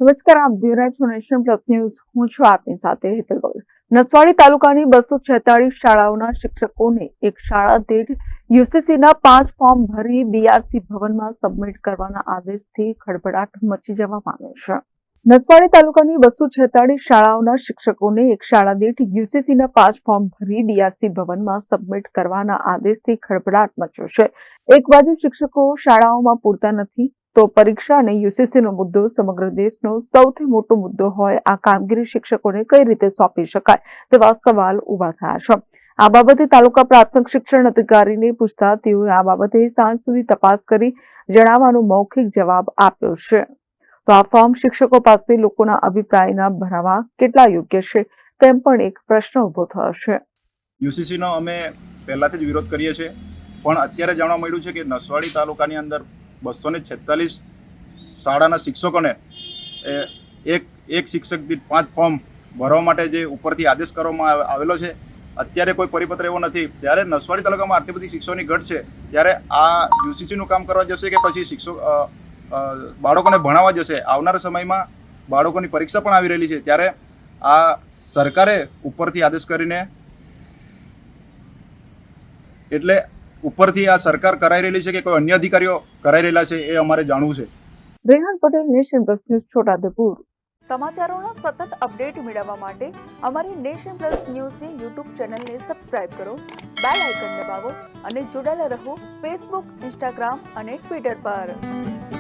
નમસ્કાર, આપ જોઈ રહ્યા છો નેશન પ્લસ ન્યૂઝ. હું છું આપની સાથે હેતલ ગોલ. નસવાડી તાલુકાની 246 શાળાઓના શિક્ષકોને એક શાળા દીઠ યુસીસીના 5 ફોર્મ ભરી બીઆરસી ભવનમાં સબમિટ કરવાના આદેશથી ખળભળાટ મચી જવા પામ્યો છે. નસવાડી તાલુકાની 246 શાળાઓના શિક્ષકોને એક શાળા દીઠ યુસીસીના 5 ફોર્મ ભરી બીઆરસી ભવનમાં સબમિટ કરવાના આદેશથી ખળભળાટ મચ્યો છે. એક બાજુ શિક્ષકો શાળાઓમાં પૂરતા નથી, તો પરીક્ષા અને યુસીસીનો મુદ્દો સમગ્ર દેશનો સૌથી મોટો મુદ્દો હોય આ કામગીરી શિક્ષકોને કઈ રીતે સોંપી શકાય તેવા સવાલ ઉભા થયા છે. આ બાબતે તાલુકા પ્રાથમિક શિક્ષણ અધિકારીને પૂછતા તેઓએ આ બાબતે સાંજ સુધી તપાસ કરી જણાવવાનો મૌખિક જવાબ આપ્યો છે. તો આ ફોર્મ શિક્ષકો પાસે લોકોના અભિપ્રાયના ભરાવા કેટલા યોગ્ય છે તેમ પણ એક પ્રશ્ન ઉભો થયો છે. યુસીસીનો અમે પહેલાથી જ વિરોધ કરીએ છીએ, પણ અત્યારે જાણવા મળ્યું છે કે નસવાડી તાલુકાની અંદર 246 શાળાના શિક્ષકોને એક શિક્ષક દીઠ 5 ફોર્મ ભરવા માટે જે ઉપરથી આદેશ કરવામાં આવેલો છે. અત્યારે કોઈ પરિપત્ર એવો નથી. ત્યારે નસવાડી તાલુકામાં આટલી બધી શિક્ષકોની ઘટ છે, ત્યારે આ યુસીસીનું કામ કરવા જશે કે પછી શિક્ષકો બાળકોને ભણાવવા જશે? આવનારા સમયમાં બાળકોની પરીક્ષા પણ આવી રહેલી છે, ત્યારે આ સરકારે ઉપરથી આદેશ કરીને એટલે ઉપરથી આ સરકાર કરાઈ રહેલી છે કે કોઈ અન્ય અધિકારીઓ કરાઈ રહેલા છે, એ અમારે જાણવું છે. Rehan Patel, nation plus news, Chhotaudepur. સમાચારોના સતત અપડેટ મેળવવા માટે અમારી નેશન પ્લસ ન્યૂઝની યુટ્યુબ ચેનલને સબસ્ક્રાઇબ કરો, બેલ આઇકન દબાવો અને જોડાયેલા રહો ફેસબુક, ઇન્સ્ટાગ્રામ અને ટ્વિટર પર.